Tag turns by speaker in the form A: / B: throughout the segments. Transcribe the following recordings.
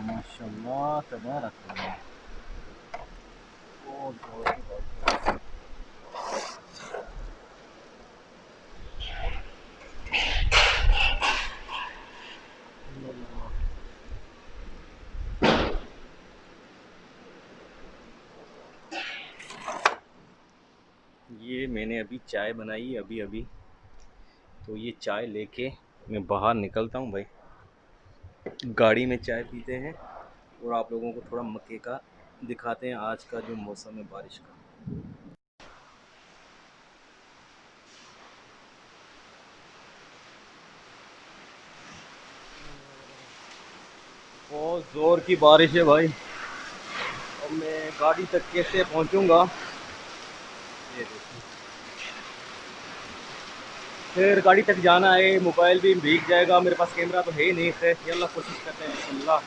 A: माशाल्लाह तबारक अल्लाह। बहुत जोर की बात है। ये मैंने अभी चाय बनाई अभी अभी, तो ये चाय लेके मैं बाहर निकलता हूँ भाई। गाड़ी में चाय पीते हैं और आप लोगों को थोड़ा मक्के का दिखाते हैं आज का जो मौसम है बारिश का। बहुत ज़ोर की बारिश है भाई। और मैं गाड़ी तक कैसे पहुंचूंगा ये देखिए। फिर गाड़ी तक जाना है, मोबाइल भी भीग जाएगा, मेरे पास कैमरा तो है ही नहीं। खैर यल्ला कोशिश करते हैं बिस्मिल्लाह।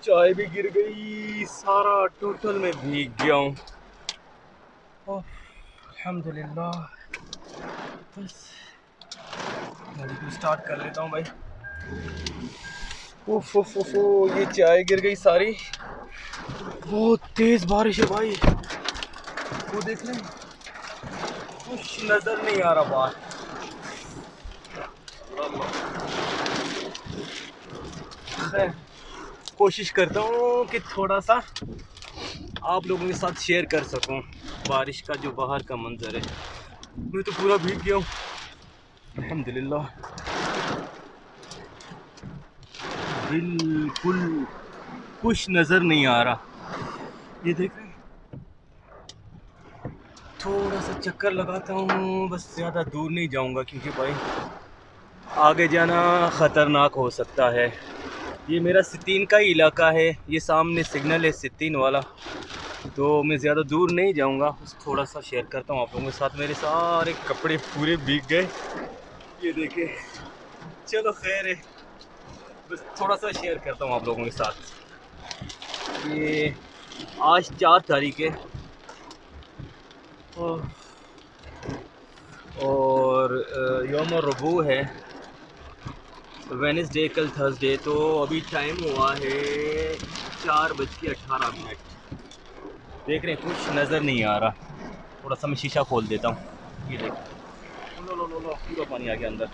A: चाय भी गिर गई, सारा टोटल में भीग गया हूँ। अल्हम्दुलिल्लाह। बस गाड़ी को स्टार्ट कर लेता हूँ भाई। उफ उफ उफ, ये चाय गिर गई सारी। बहुत तेज बारिश है भाई, वो देख लें, कुछ नजर नहीं आ रहा बाहर। खैर कोशिश करता हूँ कि थोड़ा सा आप लोगों के साथ शेयर कर सकूं बारिश का जो बाहर का मंजर है। मैं तो पूरा भीग गया हूँ अल्हम्दुलिल्लाह। बिल्कुल कुछ नज़र नहीं आ रहा। ये देख रहे हैं, थोड़ा सा चक्कर लगाता हूँ, बस ज़्यादा दूर नहीं जाऊँगा क्योंकि भाई आगे जाना ख़तरनाक हो सकता है। ये मेरा सितीन का ही इलाका है, ये सामने सिग्नल है सितीन वाला, तो मैं ज़्यादा दूर नहीं जाऊँगा। बस थोड़ा सा शेयर करता हूँ आप लोगों के साथ। मेरे सारे कपड़े पूरे भीग गए, ये देखे। चलो खैर है, बस थोड़ा सा शेयर करता हूँ आप लोगों के साथ। ये आज 4 तारीख है और यौम रबू है, वेडनेसडे, कल थर्सडे। तो अभी टाइम हुआ है 4:18। देख रहे हैं कुछ नज़र नहीं आ रहा। थोड़ा सा मैं शीशा खोल देता हूँ, ये देख लो लो लो लो, पूरा पानी आ गया अंदर।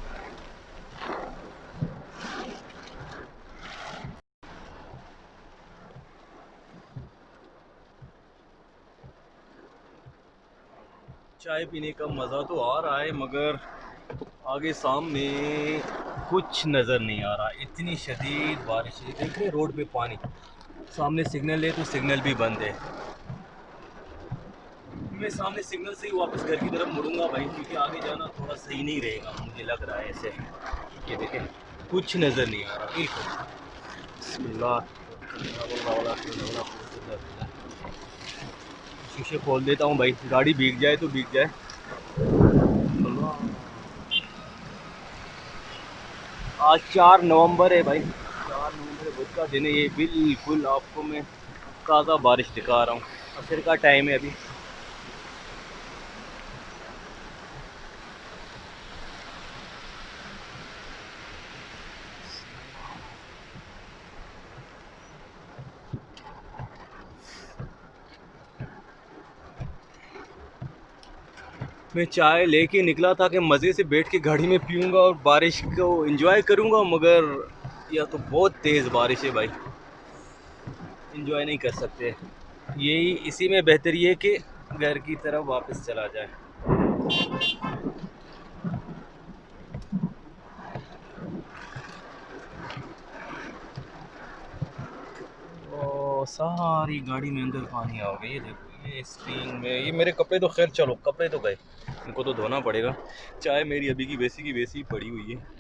A: चाय पीने का मज़ा तो आ रहा है मगर आगे सामने कुछ नज़र नहीं आ रहा, इतनी शदीद बारिश है। देख रहे हैं रोड पे पानी, सामने सिग्नल है तो सिग्नल भी बंद है। मैं सामने सिग्नल से ही वापस घर की तरफ मुड़ूंगा भाई, क्योंकि आगे जाना थोड़ा सही नहीं रहेगा, मुझे लग रहा है ऐसे। ये देखें कुछ नज़र नहीं आ रहा बिल्कुल। शीशे खोल देता हूँ भाई, गाड़ी भीग जाए तो भीग जाए। आज 4 नवंबर है भाई, 4 नवंबर बुध का दिन है ये। बिल्कुल आपको मैं ताज़ा बारिश दिखा रहा हूँ, असर का टाइम है अभी। मैं चाय लेके निकला था कि मज़े से बैठ के गाड़ी में पीऊँगा और बारिश को एंजॉय करूँगा, मगर यह तो बहुत तेज़ बारिश है भाई, एंजॉय नहीं कर सकते। यही इसी में बेहतर ये कि घर की तरफ वापस चला जाए। ओ सारी गाड़ी में अंदर पानी आ गया, ये देखो, ये स्क्रीन में, ये मेरे कपड़े तो खैर चलो कपड़े तो गए, इनको तो धोना पड़ेगा। चाय मेरी अभी की वैसी ही पड़ी हुई है।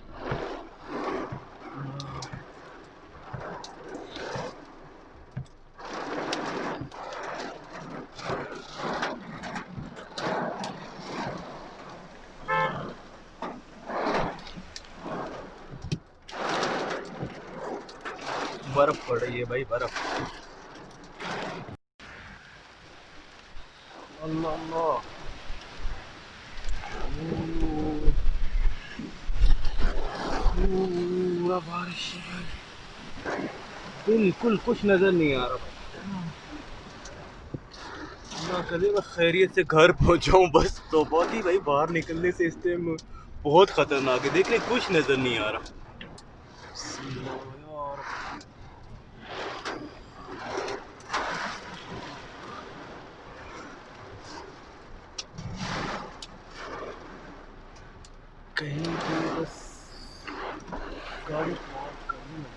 A: बर्फ पड़ रही है भाई, बर्फ। अल्लाह अल्लाह। पूरा बारिश है भाई। बिल्कुल कुछ नजर नहीं आ रहा भाई। ना करे मैं खैरियत से घर पहुंचाऊं बस, तो बहुत ही भाई बाहर निकलने से इस टाइम बहुत खतरनाक है। देखने कुछ नजर नहीं आ रहा यार। कहीं पे बस गाड़ी पार्क करनी है।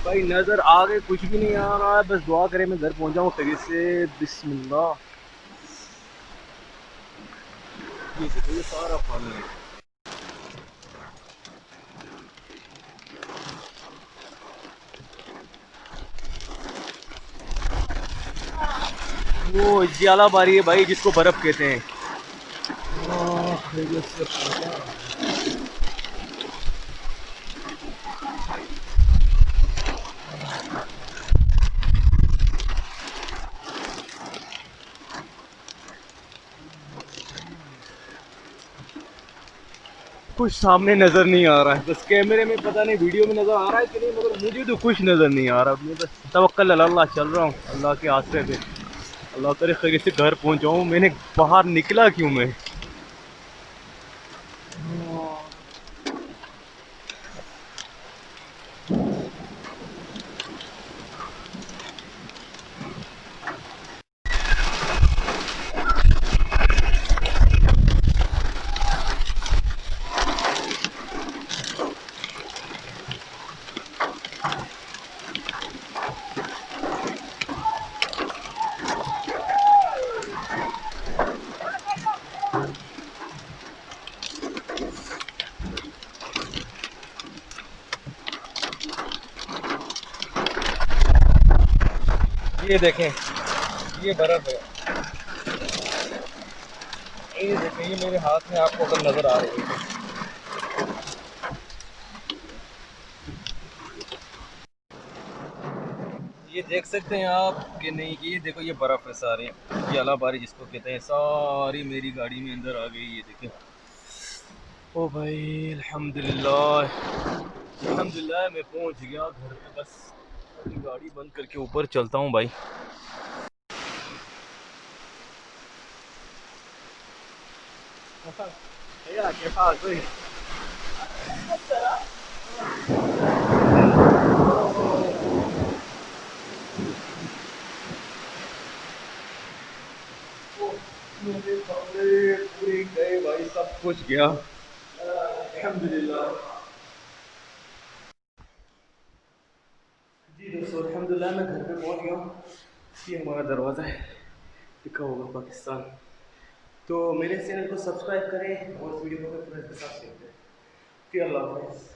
A: भाई नजर आगे कुछ भी नहीं आ रहा है, बस दुआ करें मैं घर पहुंच जाऊं खैरियत से। बिस्मिल्लाह। ये देखो ये सारा पानी है। वो ज्याला बारी है भाई, जिसको बर्फ कहते हैं। खैरियत से पहुंचा। कुछ सामने नजर नहीं आ रहा है, बस कैमरे में पता नहीं वीडियो में नजर आ रहा है कि नहीं, मगर मुझे तो कुछ नजर नहीं आ रहा। मैं बस तवक्कल अल्लाह चल रहा हूँ, अल्लाह के आसरे पे। अल्लाह करे खैरियत से घर पहुंचाऊं। मैंने बाहर निकला क्यों मैं। ये देखें, ये बर्फ है। ये देखें, ये मेरे हाथ में आपको अगर नजर आ रही है। ये देख सकते हैं आप कि नहीं कि ये देखो ये बर्फ है सारी। ये अला बारी जिसको कहते हैं, सारी मेरी गाड़ी में अंदर आ गई। ये देखें। ओ भाई अल्हम्दुलिल्लाह, अल्हम्दुलिल्लाह मैं पहुंच गया घर पे। बस अपनी गाड़ी बंद करके ऊपर चलता हूँ भाई। भैया के पास कोई मेरे कपड़े पूरे गए भाई, सब कुछ गया अल्हम्दुलिल्लाह। जी दोस्तों अल्हम्दुलिल्लाह मैं घर पे पहुंच गया हूँ। ये हमारा दरवाज़ा है, लिखा होगा पाकिस्तान। तो मेरे चैनल को सब्सक्राइब करें और इस वीडियो को अपने फ्रेंड्स के साथ शेयर करें। फिर अल्लाह हाफ़िज़।